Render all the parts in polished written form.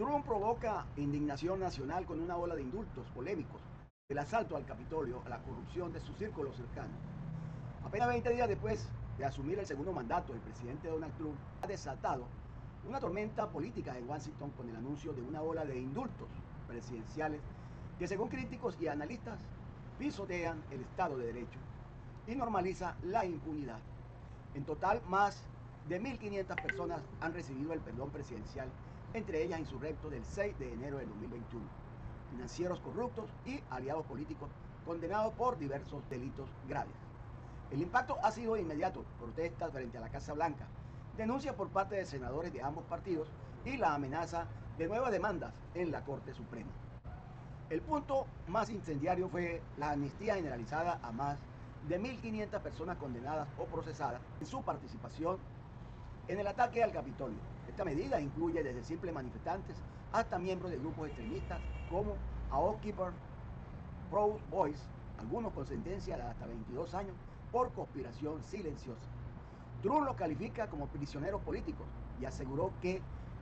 Trump provoca indignación nacional con una ola de indultos polémicos, el asalto al Capitolio, a la corrupción de su círculo cercano. Apenas 20 días después de asumir el segundo mandato, el presidente Donald Trump ha desatado una tormenta política en Washington con el anuncio de una ola de indultos presidenciales que, según críticos y analistas, pisotean el Estado de Derecho y normaliza la impunidad. En total, más de 1.500 personas han recibido el perdón presidencial, entre ellas insurrectos del 6 de enero de 2021, financieros corruptos y aliados políticos condenados por diversos delitos graves. El impacto ha sido inmediato: protestas frente a la Casa Blanca, denuncias por parte de senadores de ambos partidos y la amenaza de nuevas demandas en la Corte Suprema. El punto más incendiario fue la amnistía generalizada a más de 1.500 personas condenadas o procesadas en su participación en el ataque al Capitolio. Esta medida incluye desde simples manifestantes hasta miembros de grupos extremistas como Occupy Proud Boys, algunos con sentencia de hasta 22 años por conspiración silenciosa. Trump los califica como prisioneros políticos y aseguró que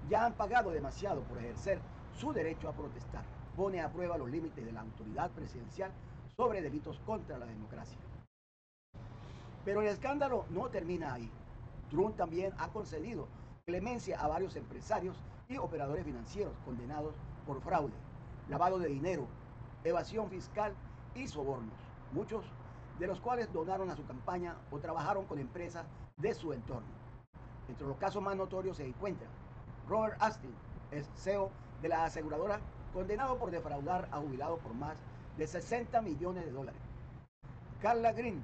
ya han pagado demasiado por ejercer su derecho a protestar. Pone a prueba los límites de la autoridad presidencial sobre delitos contra la democracia. Pero el escándalo no termina ahí. Trump también ha concedido clemencia a varios empresarios y operadores financieros condenados por fraude, lavado de dinero, evasión fiscal y sobornos, muchos de los cuales donaron a su campaña o trabajaron con empresas de su entorno. Entre los casos más notorios se encuentra Robert Astin, ex CEO de la aseguradora, condenado por defraudar a jubilados por más de 60 millones de dólares. Carla Green,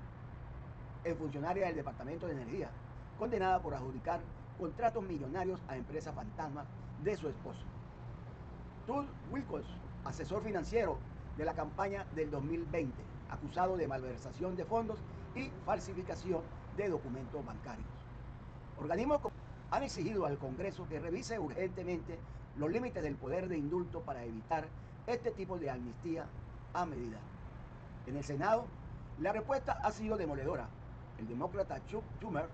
funcionaria del Departamento de Energía, condenada por adjudicar contratos millonarios a empresas fantasmas de su esposo. Todd Wilcox, asesor financiero de la campaña del 2020, acusado de malversación de fondos y falsificación de documentos bancarios. Organismos han exigido al Congreso que revise urgentemente los límites del poder de indulto para evitar este tipo de amnistía a medida. En el Senado, la respuesta ha sido demoledora. El demócrata Chuck Schumer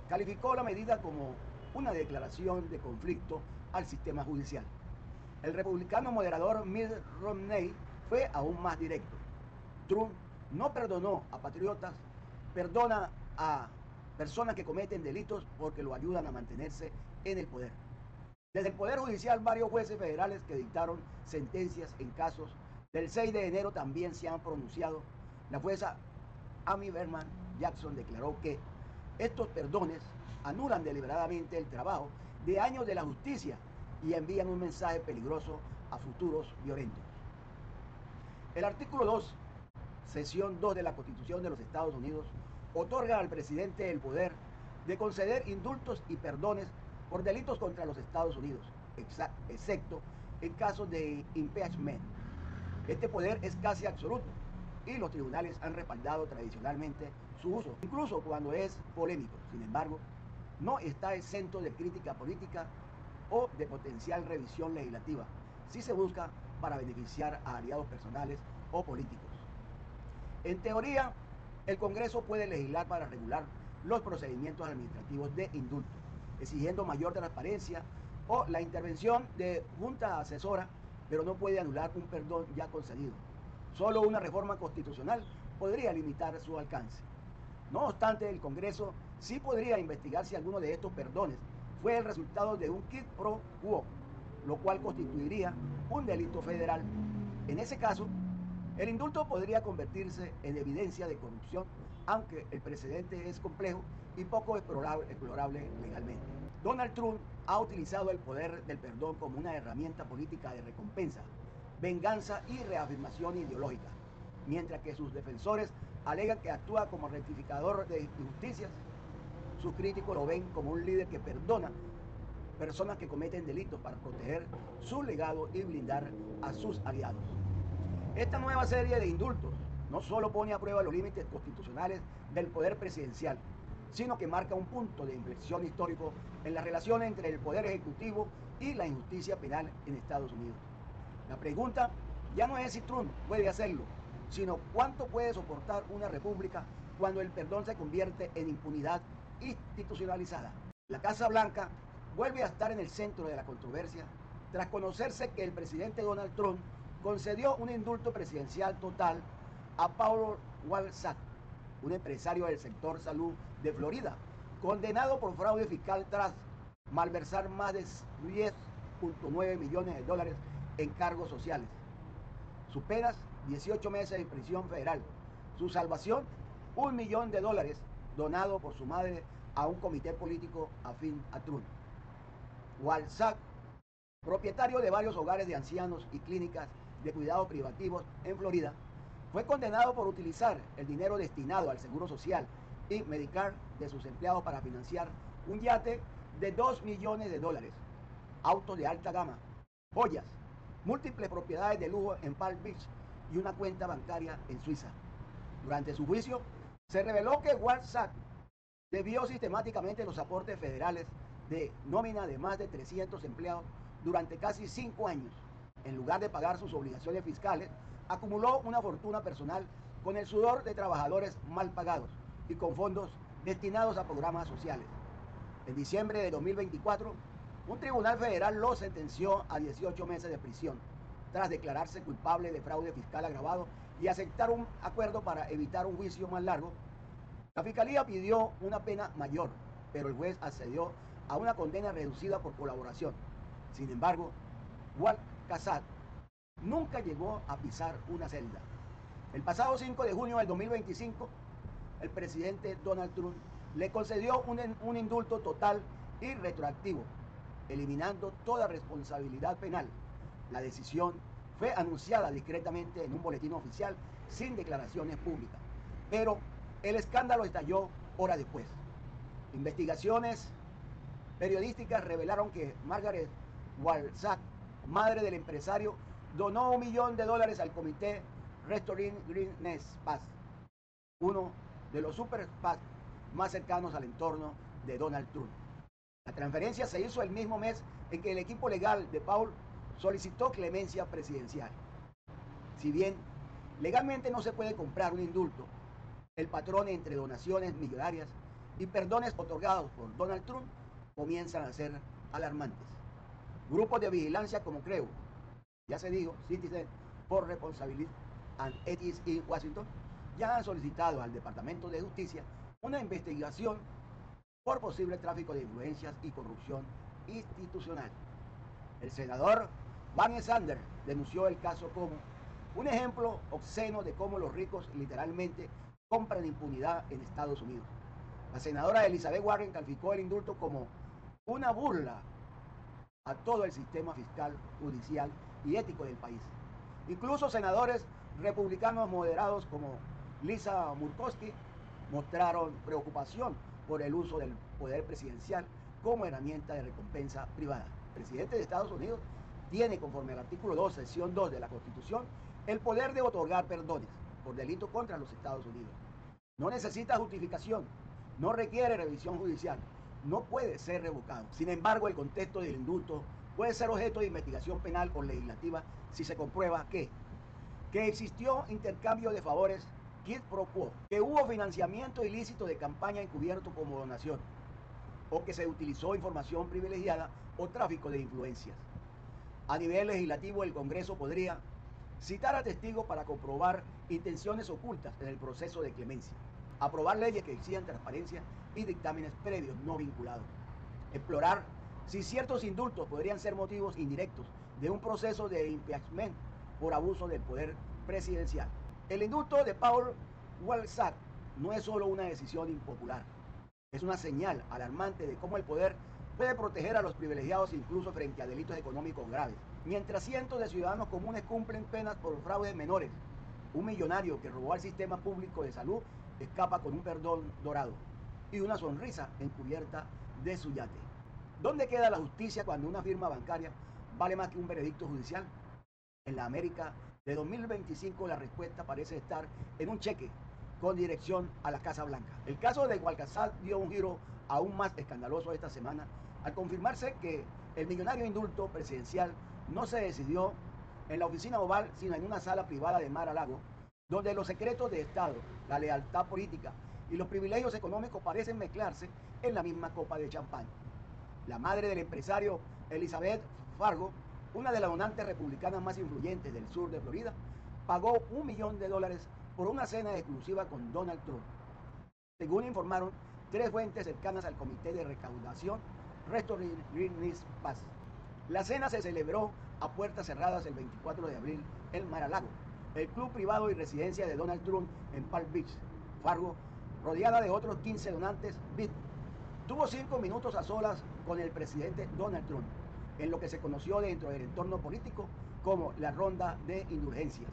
calificó la medida como una declaración de conflicto al sistema judicial. El republicano moderador Mitt Romney fue aún más directo. Trump no perdonó a patriotas, perdona a personas que cometen delitos porque lo ayudan a mantenerse en el poder. Desde el Poder Judicial, varios jueces federales que dictaron sentencias en casos del 6 de enero también se han pronunciado. La jueza Amy Berman Jackson declaró que estos perdones anulan deliberadamente el trabajo de años de la justicia y envían un mensaje peligroso a futuros violentos. El artículo 2, sección 2 de la Constitución de los Estados Unidos, otorga al presidente el poder de conceder indultos y perdones por delitos contra los Estados Unidos, excepto en casos de impeachment. Este poder es casi absoluto y los tribunales han respaldado tradicionalmente su uso, incluso cuando es polémico. Sin embargo, no está exento de crítica política o de potencial revisión legislativa si se busca para beneficiar a aliados personales o políticos. En teoría, el Congreso puede legislar para regular los procedimientos administrativos de indulto, exigiendo mayor transparencia o la intervención de junta asesora, pero no puede anular un perdón ya concedido. Solo una reforma constitucional podría limitar su alcance. No obstante, el Congreso sí podría investigar si alguno de estos perdones fue el resultado de un quid pro quo, lo cual constituiría un delito federal. En ese caso, el indulto podría convertirse en evidencia de corrupción, aunque el precedente es complejo y poco explorable legalmente. Donald Trump ha utilizado el poder del perdón como una herramienta política de recompensa, venganza y reafirmación ideológica, mientras que sus defensores alegan que actúa como rectificador de injusticias. Sus críticos lo ven como un líder que perdona personas que cometen delitos para proteger su legado y blindar a sus aliados. Esta nueva serie de indultos no solo pone a prueba los límites constitucionales del poder presidencial, sino que marca un punto de inflexión histórico en la relación entre el poder ejecutivo y la injusticia penal en Estados Unidos. La pregunta ya no es si Trump puede hacerlo, sino cuánto puede soportar una república cuando el perdón se convierte en impunidad institucionalizada. La Casa Blanca vuelve a estar en el centro de la controversia tras conocerse que el presidente Donald Trump concedió un indulto presidencial total a Paul Walzak, un empresario del sector salud de Florida, condenado por fraude fiscal tras malversar más de 10.9 millones de dólares en cargos sociales. Sus penas, 18 meses de prisión federal. Su salvación, $1 millón donado por su madre a un comité político afín a Trump. Walzak, propietario de varios hogares de ancianos y clínicas de cuidados privativos en Florida, fue condenado por utilizar el dinero destinado al Seguro Social y Medicare de sus empleados para financiar un yate de $2 millones, autos de alta gama, joyas, múltiples propiedades de lujo en Palm Beach y una cuenta bancaria en Suiza. Durante su juicio, se reveló que Walzak debió sistemáticamente los aportes federales de nómina de más de 300 empleados durante casi 5 años. En lugar de pagar sus obligaciones fiscales, acumuló una fortuna personal con el sudor de trabajadores mal pagados y con fondos destinados a programas sociales. En diciembre de 2024, un tribunal federal lo sentenció a 18 meses de prisión, tras declararse culpable de fraude fiscal agravado y aceptar un acuerdo para evitar un juicio más largo. La fiscalía pidió una pena mayor, pero el juez accedió a una condena reducida por colaboración. Sin embargo, Walzak nunca llegó a pisar una celda. El pasado 5 de junio del 2025, el presidente Donald Trump le concedió un indulto total y retroactivo, eliminando toda responsabilidad penal. La decisión fue anunciada discretamente en un boletín oficial sin declaraciones públicas, pero el escándalo estalló horas después. Investigaciones periodísticas revelaron que Margaret Walzak, madre del empresario, donó $1 millón al comité Restoring Greenness PAC, uno de los super PAC más cercanos al entorno de Donald Trump. La transferencia se hizo el mismo mes en que el equipo legal de Paul solicitó clemencia presidencial. Si bien legalmente no se puede comprar un indulto, el patrón entre donaciones millonarias y perdones otorgados por Donald Trump comienzan a ser alarmantes. Grupos de vigilancia como CREO, ya se dijo, Citizen for Responsibility and Ethics in Washington, ya han solicitado al Departamento de Justicia una investigación por posible tráfico de influencias y corrupción institucional. El senador Bernie Sanders denunció el caso como un ejemplo obsceno de cómo los ricos literalmente compran impunidad en Estados Unidos. La senadora Elizabeth Warren calificó el indulto como una burla a todo el sistema fiscal, judicial y ético del país. Incluso senadores republicanos moderados como Lisa Murkowski mostraron preocupación por el uso del poder presidencial como herramienta de recompensa privada. El presidente de Estados Unidos tiene, conforme al artículo 2, sección 2 de la Constitución, el poder de otorgar perdones por delito contra los Estados Unidos. No necesita justificación, no requiere revisión judicial, no puede ser revocado. Sin embargo, el contexto del indulto puede ser objeto de investigación penal o legislativa si se comprueba que existió intercambio de favores quid pro quo, que hubo financiamiento ilícito de campaña encubierto como donación, o que se utilizó información privilegiada o tráfico de influencias. A nivel legislativo, el Congreso podría citar a testigos para comprobar intenciones ocultas en el proceso de clemencia, aprobar leyes que exijan transparencia y dictámenes previos no vinculados, explorar si ciertos indultos podrían ser motivos indirectos de un proceso de impeachment por abuso del poder presidencial. El indulto de Paul Walzak no es solo una decisión impopular, es una señal alarmante de cómo el poder puede proteger a los privilegiados incluso frente a delitos económicos graves. Mientras cientos de ciudadanos comunes cumplen penas por fraudes menores, un millonario que robó al sistema público de salud escapa con un perdón dorado y una sonrisa encubierta de su yate. ¿Dónde queda la justicia cuando una firma bancaria vale más que un veredicto judicial? En la América de 2025 la respuesta parece estar en un cheque con dirección a la Casa Blanca. El caso de Walzak dio un giro aún más escandaloso esta semana al confirmarse que el millonario indulto presidencial no se decidió en la oficina oval, sino en una sala privada de Mar-a-Lago, donde los secretos de Estado, la lealtad política y los privilegios económicos parecen mezclarse en la misma copa de champán. La madre del empresario Elizabeth Fargo una de las donantes republicanas más influyentes del sur de Florida, pagó $1 millón por una cena exclusiva con Donald Trump. Según informaron 3 fuentes cercanas al comité de recaudación Restoring Greenpeace Pass. La cena se celebró a puertas cerradas el 24 de abril en Mar-a-Lago, el club privado y residencia de Donald Trump en Palm Beach, Fargo, rodeada de otros 15 donantes VIP. Tuvo 5 minutos a solas con el presidente Donald Trump, en lo que se conoció dentro del entorno político como la ronda de indulgencias.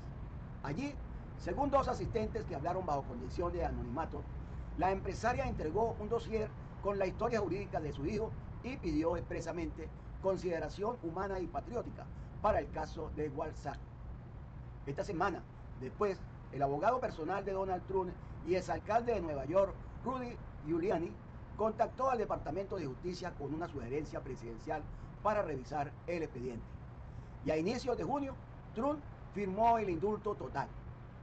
Allí, según 2 asistentes que hablaron bajo condición de anonimato, la empresaria entregó un dossier con la historia jurídica de su hijo y pidió expresamente consideración humana y patriótica para el caso de Walzak. Esta semana, después, el abogado personal de Donald Trump y exalcalde de Nueva York, Rudy Giuliani, contactó al Departamento de Justicia con una sugerencia presidencial para revisar el expediente. Y a inicios de junio, Trump firmó el indulto total,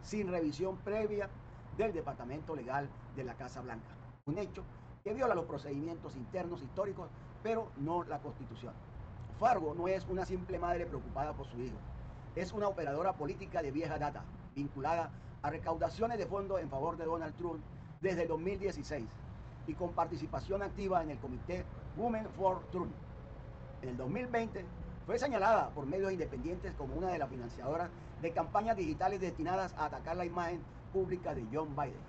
sin revisión previa del Departamento Legal de la Casa Blanca. Un hecho que viola los procedimientos internos históricos, pero no la Constitución. Fargo no es una simple madre preocupada por su hijo. Es una operadora política de vieja data, vinculada a recaudaciones de fondos en favor de Donald Trump desde el 2016 y con participación activa en el comité Women for Trump. En el 2020 fue señalada por medios independientes como una de las financiadoras de campañas digitales destinadas a atacar la imagen pública de John Biden,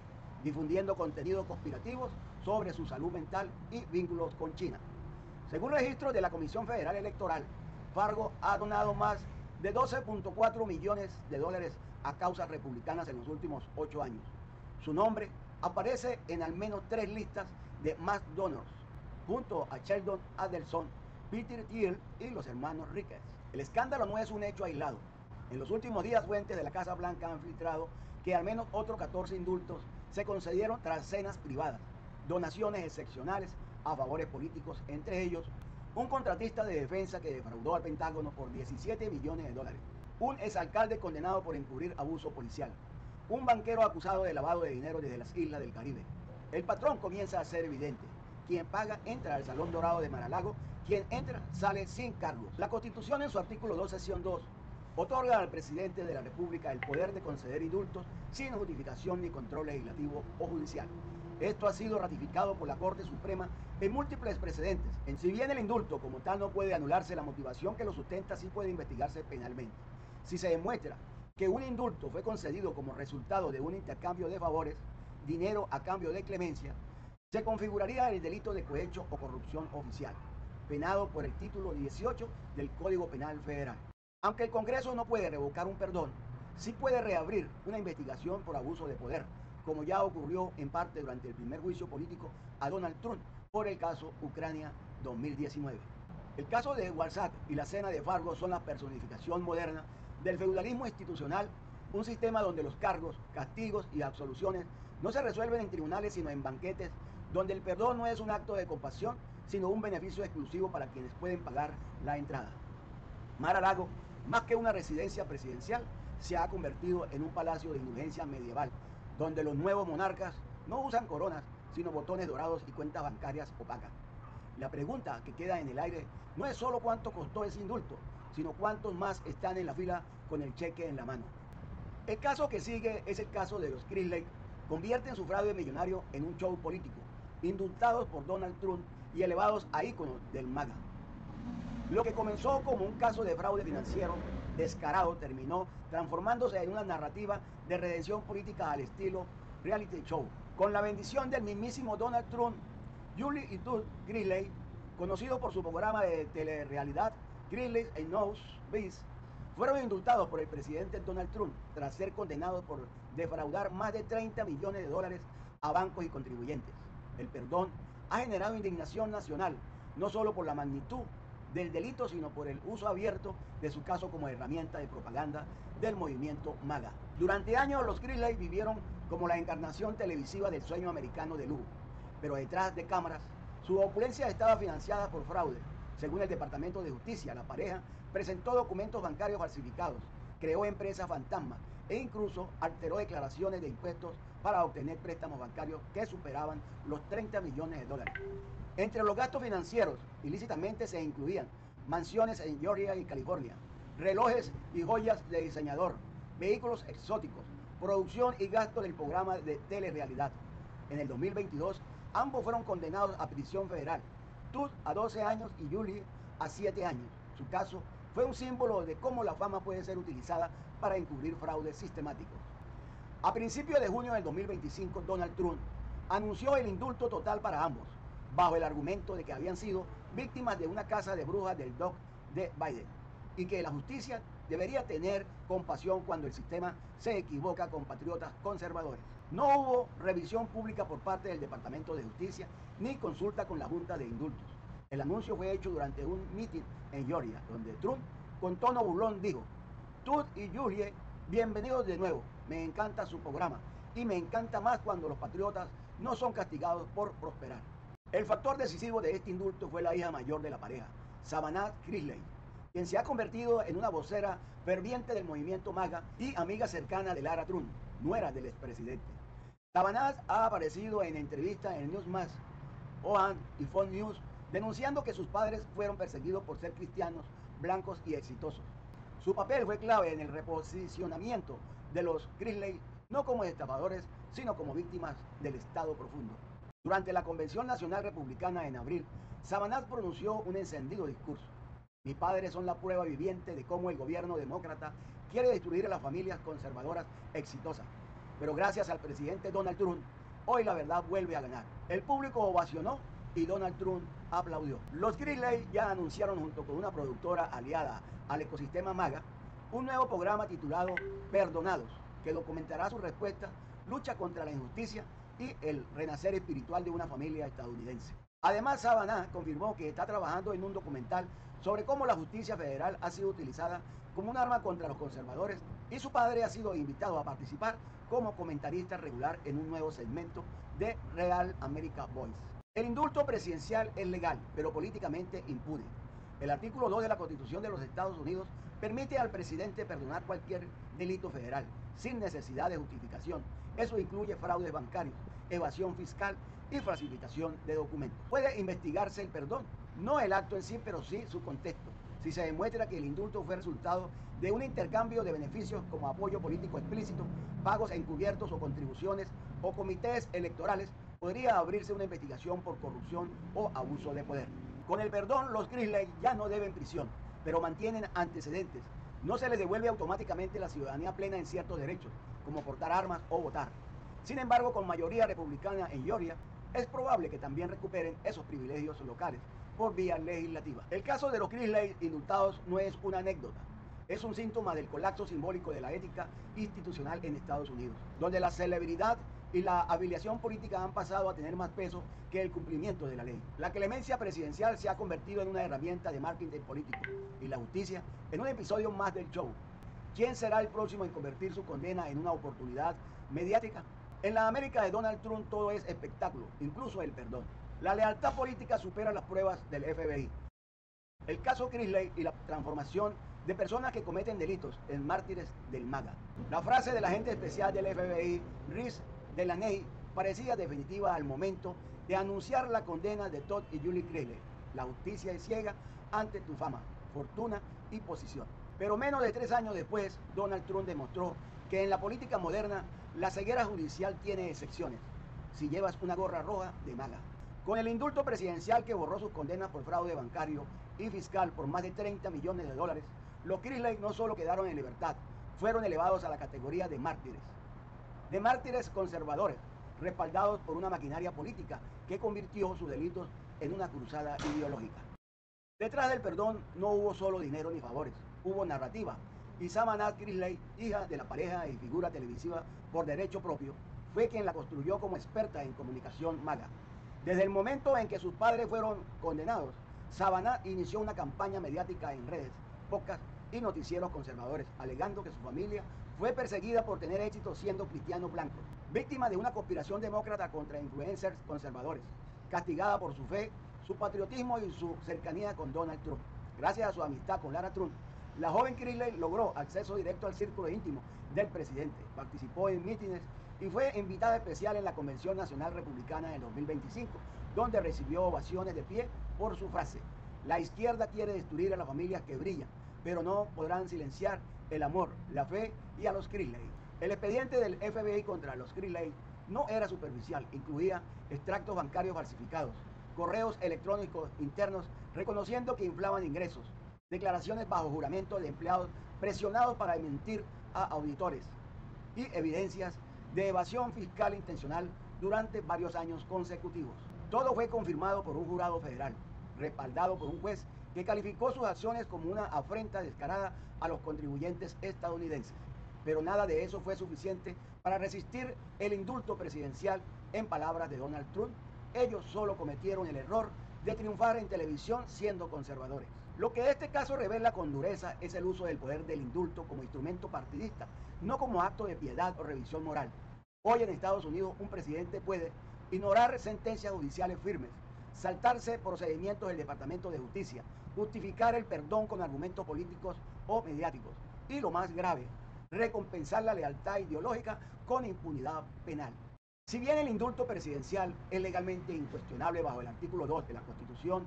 difundiendo contenidos conspirativos sobre su salud mental y vínculos con China. Según registros de la Comisión Federal Electoral, Fargo ha donado más de $12.4 millones a causas republicanas en los últimos 8 años. Su nombre aparece en al menos 3 listas de Mass Donors, junto a Sheldon Adelson, Peter Thiel y los hermanos Ricketts. El escándalo no es un hecho aislado. En los últimos días, fuentes de la Casa Blanca han filtrado que al menos otros 14 indultos se concedieron tras cenas privadas, donaciones excepcionales a favores políticos, entre ellos un contratista de defensa que defraudó al Pentágono por $17 millones, un exalcalde condenado por encubrir abuso policial, un banquero acusado de lavado de dinero desde las islas del Caribe. El patrón comienza a ser evidente. Quien paga entra al Salón Dorado de Mar-a-Lago, quien entra sale sin cargos. La Constitución en su artículo 2, sección 2, otorga al presidente de la República el poder de conceder indultos sin justificación ni control legislativo o judicial. Esto ha sido ratificado por la Corte Suprema en múltiples precedentes. Si bien el indulto como tal no puede anularse, la motivación que lo sustenta sí puede investigarse penalmente. Si se demuestra que un indulto fue concedido como resultado de un intercambio de favores, dinero a cambio de clemencia, se configuraría el delito de cohecho o corrupción oficial, penado por el título 18 del Código Penal Federal. Aunque el Congreso no puede revocar un perdón, sí puede reabrir una investigación por abuso de poder, como ya ocurrió en parte durante el primer juicio político a Donald Trump por el caso Ucrania 2019. El caso de Walzak y la cena de Fargo son la personificación moderna del feudalismo institucional, un sistema donde los cargos, castigos y absoluciones no se resuelven en tribunales sino en banquetes, donde el perdón no es un acto de compasión, sino un beneficio exclusivo para quienes pueden pagar la entrada. Mar-a-Lago, más que una residencia presidencial, se ha convertido en un palacio de indulgencia medieval, donde los nuevos monarcas no usan coronas, sino botones dorados y cuentas bancarias opacas. La pregunta que queda en el aire no es solo cuánto costó ese indulto, sino cuántos más están en la fila con el cheque en la mano. El caso que sigue es el caso de los Chris Lake. Convierten su fraude millonario en un show político, indultados por Donald Trump y elevados a íconos del MAGA. Lo que comenzó como un caso de fraude financiero descarado terminó transformándose en una narrativa de redención política al estilo reality show. Con la bendición del mismísimo Donald Trump, Julie y Doug Greenlee, conocido por su programa de telerrealidad Greenlee Knows Best, fueron indultados por el presidente Donald Trump tras ser condenados por defraudar más de $30 millones a bancos y contribuyentes. El perdón ha generado indignación nacional, no solo por la magnitud del delito, sino por el uso abierto de su caso como herramienta de propaganda del movimiento MAGA. Durante años los Greenlee vivieron como la encarnación televisiva del sueño americano de lujo, pero detrás de cámaras su opulencia estaba financiada por fraude. Según el Departamento de Justicia, la pareja presentó documentos bancarios falsificados, creó empresas fantasmas e incluso alteró declaraciones de impuestos para obtener préstamos bancarios que superaban los $30 millones. Entre los gastos financieros ilícitamente se incluían mansiones en Georgia y California, relojes y joyas de diseñador, vehículos exóticos, producción y gasto del programa de telerrealidad. En el 2022, ambos fueron condenados a prisión federal, Todd a 12 años y Julie a 7 años. Su caso fue un símbolo de cómo la fama puede ser utilizada para encubrir fraudes sistemáticos. A principios de junio del 2025, Donald Trump anunció el indulto total para ambos, bajo el argumento de que habían sido víctimas de una caza de brujas del Doc de Biden y que la justicia debería tener compasión cuando el sistema se equivoca con patriotas conservadores. No hubo revisión pública por parte del Departamento de Justicia ni consulta con la Junta de Indultos. El anuncio fue hecho durante un meeting en Georgia, donde Trump, con tono burlón, dijo: Todd y Julie, bienvenidos de nuevo, me encanta su programa y me encanta más cuando los patriotas no son castigados por prosperar. El factor decisivo de este indulto fue la hija mayor de la pareja, Savannah Chrisley, quien se ha convertido en una vocera ferviente del movimiento MAGA y amiga cercana de Lara Trump, nuera del expresidente. Savannah ha aparecido en entrevistas en Newsmax, OAN y Fox News, denunciando que sus padres fueron perseguidos por ser cristianos, blancos y exitosos. Su papel fue clave en el reposicionamiento de los Chrisley, no como estafadores, sino como víctimas del Estado profundo. Durante la Convención Nacional Republicana en abril, Savannah pronunció un encendido discurso. Mis padres son la prueba viviente de cómo el gobierno demócrata quiere destruir a las familias conservadoras exitosas. Pero gracias al presidente Donald Trump, hoy la verdad vuelve a ganar. El público ovacionó y Donald Trump aplaudió. Los Chrisley ya anunciaron, junto con una productora aliada al ecosistema MAGA, un nuevo programa titulado Perdonados, que documentará su respuesta, lucha contra la injusticia y el renacer espiritual de una familia estadounidense. Además, Savannah confirmó que está trabajando en un documental sobre cómo la justicia federal ha sido utilizada como un arma contra los conservadores y su padre ha sido invitado a participar como comentarista regular en un nuevo segmento de Real America Voice. El indulto presidencial es legal, pero políticamente impune. El artículo 2 de la Constitución de los Estados Unidos permite al presidente perdonar cualquier delito federal, sin necesidad de justificación. Eso incluye fraudes bancarios, evasión fiscal y falsificación de documentos. Puede investigarse el perdón, no el acto en sí, pero sí su contexto. Si se demuestra que el indulto fue resultado de un intercambio de beneficios como apoyo político explícito, pagos encubiertos o contribuciones o comités electorales, podría abrirse una investigación por corrupción o abuso de poder. Con el perdón, los Chrisley ya no deben prisión, pero mantienen antecedentes. No se les devuelve automáticamente la ciudadanía plena en ciertos derechos, como portar armas o votar. Sin embargo, con mayoría republicana en Georgia, es probable que también recuperen esos privilegios locales por vía legislativa. El caso de los Chrisley indultados no es una anécdota, es un síntoma del colapso simbólico de la ética institucional en Estados Unidos, donde la celebridad y la afiliación política han pasado a tener más peso que el cumplimiento de la ley. La clemencia presidencial se ha convertido en una herramienta de marketing político y la justicia en un episodio más del show. ¿Quién será el próximo en convertir su condena en una oportunidad mediática? En la América de Donald Trump todo es espectáculo, incluso el perdón. La lealtad política supera las pruebas del FBI. El caso Chrisley y la transformación de personas que cometen delitos en mártires del MAGA. La frase del agente especial del FBI, Rhys Delaney, parecía definitiva al momento de anunciar la condena de Todd y Julie Chrisley. La justicia es ciega ante tu fama, fortuna y posición. Pero menos de 3 años después, Donald Trump demostró que en la política moderna la ceguera judicial tiene excepciones. Si llevas una gorra roja de MAGA. Con el indulto presidencial que borró sus condenas por fraude bancario y fiscal por más de 30 millones de dólares, los Chrisley no solo quedaron en libertad, fueron elevados a la categoría de mártires conservadores, respaldados por una maquinaria política que convirtió sus delitos en una cruzada ideológica. Detrás del perdón no hubo solo dinero ni favores, hubo narrativa, y Savannah Chrisley, hija de la pareja y figura televisiva por derecho propio, fue quien la construyó como experta en comunicación MAGA. Desde el momento en que sus padres fueron condenados, Savannah inició una campaña mediática en redes, podcasts y noticieros conservadores, alegando que su familia fue perseguida por tener éxito siendo cristianos blancos, víctima de una conspiración demócrata contra influencers conservadores, castigada por su fe, su patriotismo y su cercanía con Donald Trump. Gracias a su amistad con Lara Trump, la joven Chrisley logró acceso directo al círculo íntimo del presidente, participó en mítines y fue invitada especial en la Convención Nacional Republicana en 2025, donde recibió ovaciones de pie por su frase: La izquierda quiere destruir a las familias que brillan, pero no podrán silenciar el amor, la fe y a los Krisley. El expediente del FBI contra los Krisley no era superficial, incluía extractos bancarios falsificados, correos electrónicos internos reconociendo que inflaban ingresos, declaraciones bajo juramento de empleados presionados para mentir a auditores y evidencias de evasión fiscal intencional durante varios años consecutivos. Todo fue confirmado por un jurado federal, respaldado por un juez que calificó sus acciones como una afrenta descarada a los contribuyentes estadounidenses. Pero nada de eso fue suficiente para resistir el indulto presidencial. En palabras de Donald Trump, ellos solo cometieron el error de triunfar en televisión siendo conservadores. Lo que este caso revela con dureza es el uso del poder del indulto como instrumento partidista, no como acto de piedad o revisión moral. Hoy en Estados Unidos un presidente puede ignorar sentencias judiciales firmes, saltarse procedimientos del Departamento de Justicia, justificar el perdón con argumentos políticos o mediáticos y, lo más grave, recompensar la lealtad ideológica con impunidad penal. Si bien el indulto presidencial es legalmente incuestionable bajo el artículo 2 de la Constitución,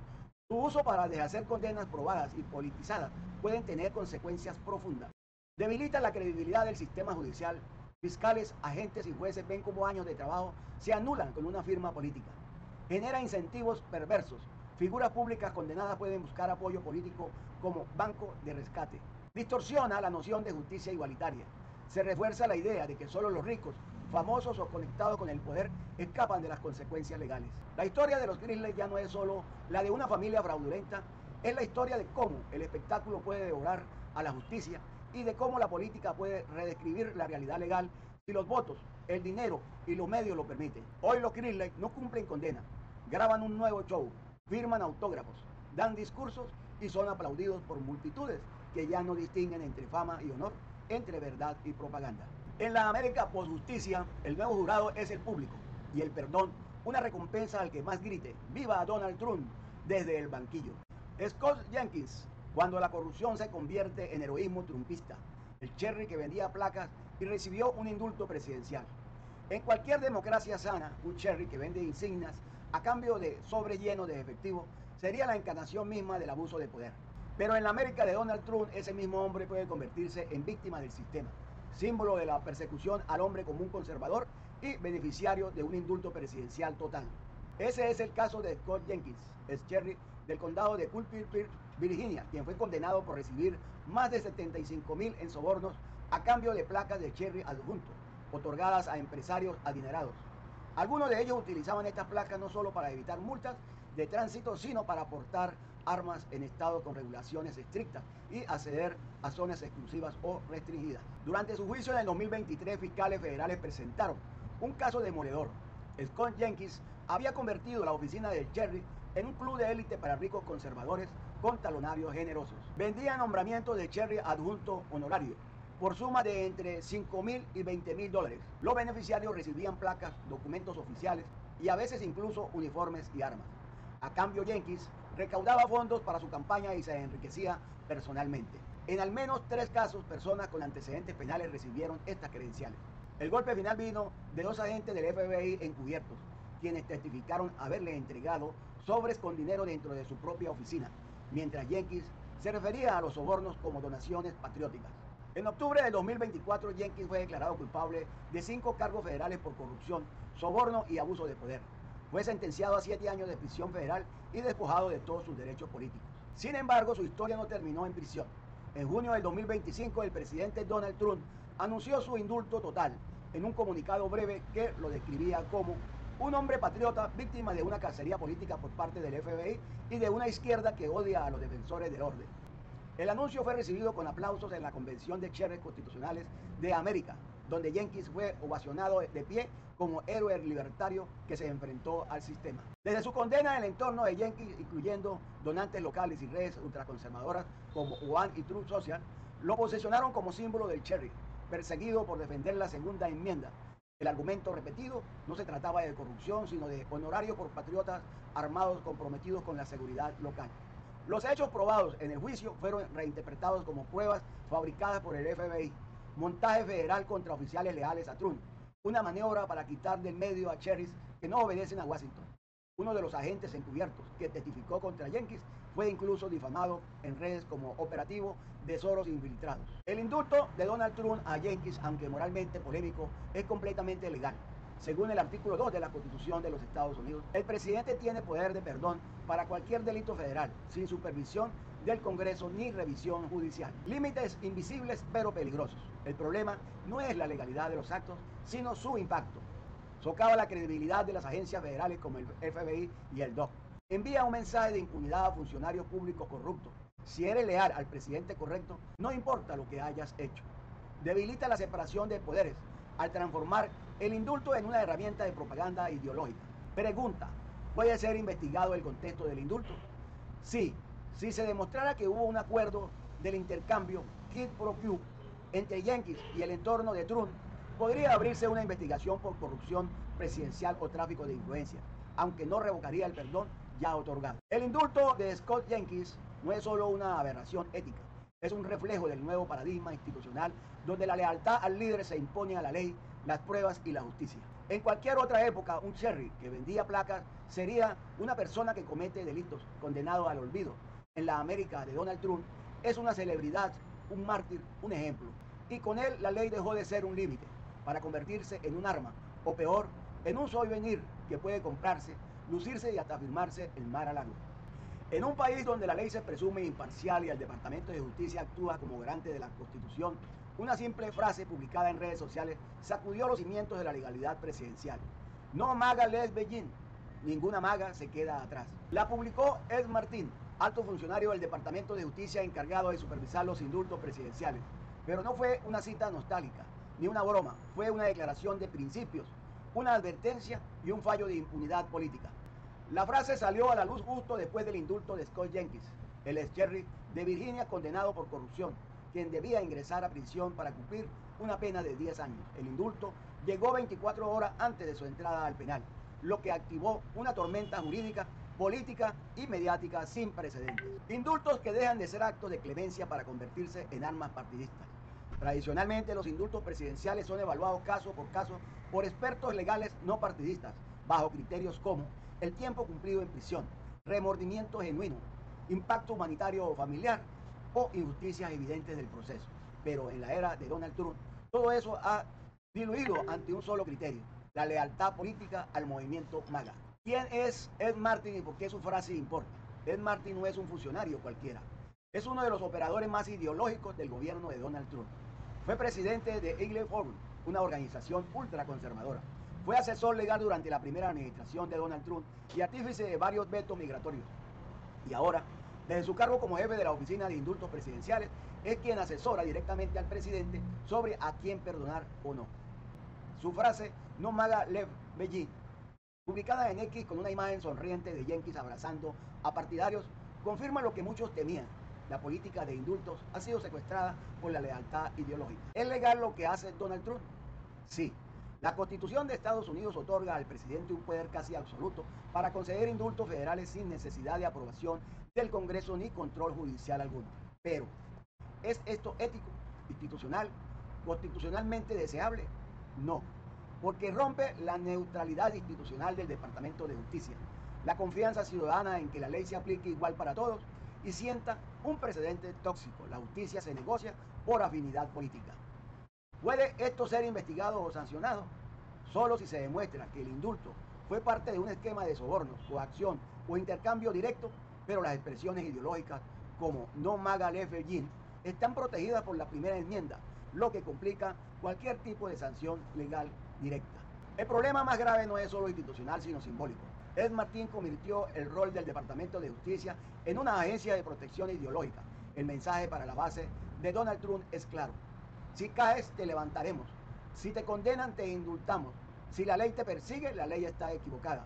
su uso para deshacer condenas probadas y politizadas pueden tener consecuencias profundas. Debilita la credibilidad del sistema judicial. Fiscales, agentes y jueces ven como años de trabajo se anulan con una firma política. Genera incentivos perversos. Figuras públicas condenadas pueden buscar apoyo político como banco de rescate. Distorsiona la noción de justicia igualitaria. Se refuerza la idea de que solo los ricos, famosos o conectados con el poder escapan de las consecuencias legales. La historia de los Krisley ya no es solo la de una familia fraudulenta, es la historia de cómo el espectáculo puede devorar a la justicia y de cómo la política puede redescribir la realidad legal si los votos, el dinero y los medios lo permiten. Hoy los Krisley no cumplen condena, graban un nuevo show, firman autógrafos, dan discursos y son aplaudidos por multitudes que ya no distinguen entre fama y honor, entre verdad y propaganda. En la América post-justicia, el nuevo jurado es el público y el perdón, una recompensa al que más grite ¡Viva Donald Trump! Desde el banquillo. Scott Jenkins, cuando la corrupción se convierte en heroísmo trumpista, el cherry que vendía placas y recibió un indulto presidencial. En cualquier democracia sana, un cherry que vende insignias a cambio de sobre lleno de efectivo sería la encarnación misma del abuso de poder. Pero en la América de Donald Trump, ese mismo hombre puede convertirse en víctima del sistema, símbolo de la persecución al hombre común conservador y beneficiario de un indulto presidencial total. Ese es el caso de Scott Jenkins, ex cherry del condado de Culpeper, Virginia, quien fue condenado por recibir más de 75,000 en sobornos a cambio de placas de cherry adjunto, otorgadas a empresarios adinerados. Algunos de ellos utilizaban estas placas no solo para evitar multas de tránsito, sino para aportar armas en estados con regulaciones estrictas y acceder a zonas exclusivas o restringidas. Durante su juicio en el 2023, fiscales federales presentaron un caso demoledor. Scott Jenkins había convertido la oficina del Cherry en un club de élite para ricos conservadores con talonarios generosos. Vendía nombramientos de Cherry adjunto honorario por suma de entre $5,000 y $20,000. Los beneficiarios recibían placas, documentos oficiales y a veces incluso uniformes y armas. A cambio, Jenkins recaudaba fondos para su campaña y se enriquecía personalmente. En al menos 3 casos, personas con antecedentes penales recibieron estas credenciales. El golpe final vino de 2 agentes del FBI encubiertos, quienes testificaron haberle entregado sobres con dinero dentro de su propia oficina, mientras Jenkins se refería a los sobornos como donaciones patrióticas. En octubre de 2024, Jenkins fue declarado culpable de 5 cargos federales por corrupción, soborno y abuso de poder. Fue sentenciado a 7 años de prisión federal y despojado de todos sus derechos políticos. Sin embargo, su historia no terminó en prisión. En junio del 2025, el presidente Donald Trump anunció su indulto total en un comunicado breve que lo describía como un hombre patriota víctima de una cacería política por parte del FBI y de una izquierda que odia a los defensores del orden. El anuncio fue recibido con aplausos en la Convención de Cherries Constitucionales de América, donde Jenkins fue ovacionado de pie como héroe libertario que se enfrentó al sistema. Desde su condena en el entorno de Jenkins, incluyendo donantes locales y redes ultraconservadoras como One y Truth Social, lo posicionaron como símbolo del Cherry, perseguido por defender la segunda enmienda. El argumento repetido no se trataba de corrupción, sino de honorario por patriotas armados comprometidos con la seguridad local. Los hechos probados en el juicio fueron reinterpretados como pruebas fabricadas por el FBI, montaje federal contra oficiales leales a Trump, una maniobra para quitar del medio a cherries que no obedecen a Washington. Uno de los agentes encubiertos que testificó contra Jenkins Fue incluso difamado en redes como operativo de Soros infiltrados. El indulto de Donald Trump a Jenkins, aunque moralmente polémico, es completamente legal. Según el artículo 2 de la Constitución de los Estados Unidos, el presidente tiene poder de perdón para cualquier delito federal, sin supervisión del Congreso ni revisión judicial. Límites invisibles pero peligrosos. El problema no es la legalidad de los actos, sino su impacto. Socava la credibilidad de las agencias federales como el FBI y el DOC. Envía un mensaje de impunidad a funcionarios públicos corruptos. Si eres leal al presidente correcto, no importa lo que hayas hecho. Debilita la separación de poderes al transformar el indulto en una herramienta de propaganda ideológica. Pregunta, ¿puede ser investigado el contexto del indulto? Sí, si se demostrara que hubo un acuerdo del intercambio quid pro quo entre Jenkins y el entorno de Trump, podría abrirse una investigación por corrupción presidencial o tráfico de influencia, aunque no revocaría el perdón ya otorgado. El indulto de Scott Jenkins no es solo una aberración ética, es un reflejo del nuevo paradigma institucional donde la lealtad al líder se impone a la ley, las pruebas y la justicia. En cualquier otra época, un Cherry que vendía placas sería una persona que comete delitos, condenado al olvido. En la América de Donald Trump es una celebridad, un mártir, un ejemplo. Y con él la ley dejó de ser un límite para convertirse en un arma, o peor, en un souvenir que puede comprarse, lucirse y hasta firmarse en Mar-a-Lago. En un país donde la ley se presume imparcial y el Departamento de Justicia actúa como garante de la Constitución, una simple frase publicada en redes sociales sacudió los cimientos de la legalidad presidencial. No maga les Beijing, ninguna maga se queda atrás. La publicó Ed Martín, alto funcionario del Departamento de Justicia encargado de supervisar los indultos presidenciales. Pero no fue una cita nostálgica, ni una broma, fue una declaración de principios, una advertencia y un fallo de impunidad política. La frase salió a la luz justo después del indulto de Scott Jenkins, el ex sheriff de Virginia condenado por corrupción, quien debía ingresar a prisión para cumplir una pena de 10 años. El indulto llegó 24 horas antes de su entrada al penal, lo que activó una tormenta jurídica, política y mediática sin precedentes. Indultos que dejan de ser actos de clemencia para convertirse en armas partidistas. Tradicionalmente los indultos presidenciales son evaluados caso por caso por expertos legales no partidistas, bajo criterios como el tiempo cumplido en prisión, remordimiento genuino, impacto humanitario o familiar o injusticias evidentes del proceso. Pero en la era de Donald Trump, todo eso ha diluido ante un solo criterio, la lealtad política al movimiento MAGA. ¿Quién es Ed Martin y por qué su frase importa? Ed Martin no es un funcionario cualquiera. Es uno de los operadores más ideológicos del gobierno de Donald Trump. Fue presidente de Eagle Forum, una organización ultraconservadora. Fue asesor legal durante la primera administración de Donald Trump y artífice de varios vetos migratorios. Y ahora, desde su cargo como jefe de la Oficina de Indultos Presidenciales, es quien asesora directamente al presidente sobre a quién perdonar o no. Su frase, no maga Lev Beijing, publicada en X con una imagen sonriente de Jenkins abrazando a partidarios, confirma lo que muchos temían. La política de indultos ha sido secuestrada por la lealtad ideológica. ¿Es legal lo que hace Donald Trump? Sí. La Constitución de Estados Unidos otorga al presidente un poder casi absoluto para conceder indultos federales sin necesidad de aprobación del Congreso ni control judicial alguno. Pero, ¿es esto ético, institucional, constitucionalmente deseable? No, porque rompe la neutralidad institucional del Departamento de Justicia, la confianza ciudadana en que la ley se aplique igual para todos y sienta un precedente tóxico. La justicia se negocia por afinidad política. ¿Puede esto ser investigado o sancionado? Solo si se demuestra que el indulto fue parte de un esquema de sobornos, coacción o intercambio directo, pero las expresiones ideológicas como no maga Lev Beijing están protegidas por la primera enmienda, lo que complica cualquier tipo de sanción legal directa. El problema más grave no es solo institucional, sino simbólico. Ed Martín convirtió el rol del Departamento de Justicia en una agencia de protección ideológica. El mensaje para la base de Donald Trump es claro. Si caes, te levantaremos. Si te condenan, te indultamos. Si la ley te persigue, la ley está equivocada.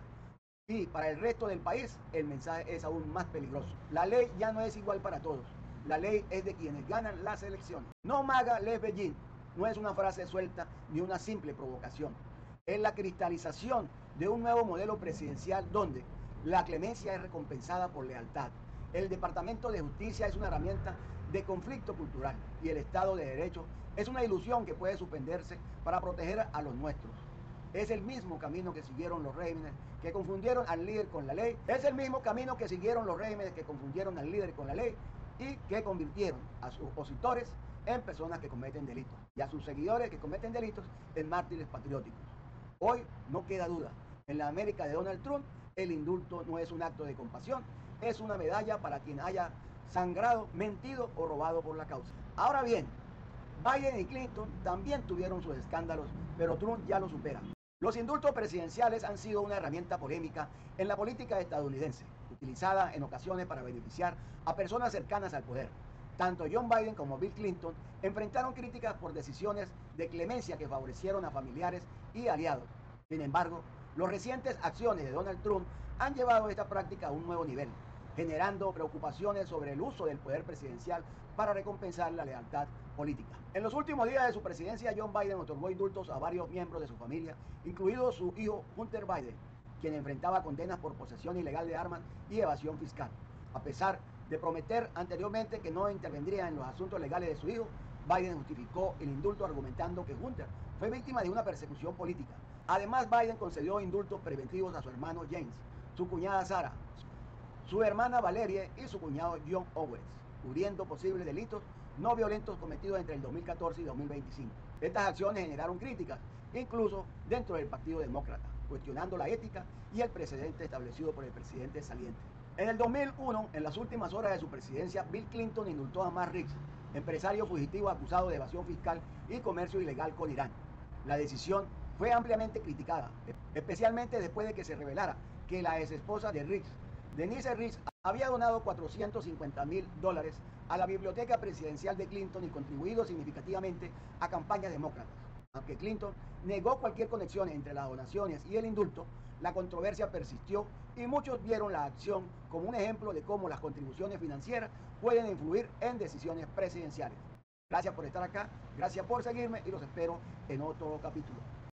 Y para el resto del país, el mensaje es aún más peligroso. La ley ya no es igual para todos. La ley es de quienes ganan las elecciones. No maga Lev Beijing no es una frase suelta ni una simple provocación. Es la cristalización de un nuevo modelo presidencial donde la clemencia es recompensada por lealtad. El Departamento de Justicia es una herramienta de conflicto cultural y el Estado de Derecho es una ilusión que puede suspenderse para proteger a los nuestros. Es el mismo camino que siguieron los regímenes que confundieron al líder con la ley. Es el mismo camino que siguieron los regímenes que confundieron al líder con la ley y que convirtieron a sus opositores en personas que cometen delitos y a sus seguidores que cometen delitos en mártires patrióticos. Hoy no queda duda, en la América de Donald Trump el indulto no es un acto de compasión, es una medalla para quien haya sangrado, mentido o robado por la causa. Ahora bien, Biden y Clinton también tuvieron sus escándalos, pero Trump ya lo supera. Los indultos presidenciales han sido una herramienta polémica en la política estadounidense, utilizada en ocasiones para beneficiar a personas cercanas al poder. Tanto John Biden como Bill Clinton enfrentaron críticas por decisiones de clemencia que favorecieron a familiares y aliados. Sin embargo, las recientes acciones de Donald Trump han llevado esta práctica a un nuevo nivel, generando preocupaciones sobre el uso del poder presidencial para recompensar la lealtad política. En los últimos días de su presidencia, John Biden otorgó indultos a varios miembros de su familia, incluido su hijo Hunter Biden, quien enfrentaba condenas por posesión ilegal de armas y evasión fiscal. A pesar de prometer anteriormente que no intervendría en los asuntos legales de su hijo, Biden justificó el indulto argumentando que Hunter fue víctima de una persecución política. Además, Biden concedió indultos preventivos a su hermano James, su cuñada Sarah, su hermana Valerie y su cuñado John Owens, cubriendo posibles delitos no violentos cometidos entre el 2014 y 2025. Estas acciones generaron críticas, incluso dentro del Partido Demócrata, cuestionando la ética y el precedente establecido por el presidente saliente. En el 2001, en las últimas horas de su presidencia, Bill Clinton indultó a Matt Riggs, empresario fugitivo acusado de evasión fiscal y comercio ilegal con Irán. La decisión fue ampliamente criticada, especialmente después de que se revelara que la exesposa de Riggs, Denise Riggs, había donado $450,000 a la biblioteca presidencial de Clinton y contribuido significativamente a campañas demócratas. Aunque Clinton negó cualquier conexión entre las donaciones y el indulto, la controversia persistió y muchos vieron la acción como un ejemplo de cómo las contribuciones financieras pueden influir en decisiones presidenciales. Gracias por estar acá, gracias por seguirme y los espero en otro capítulo.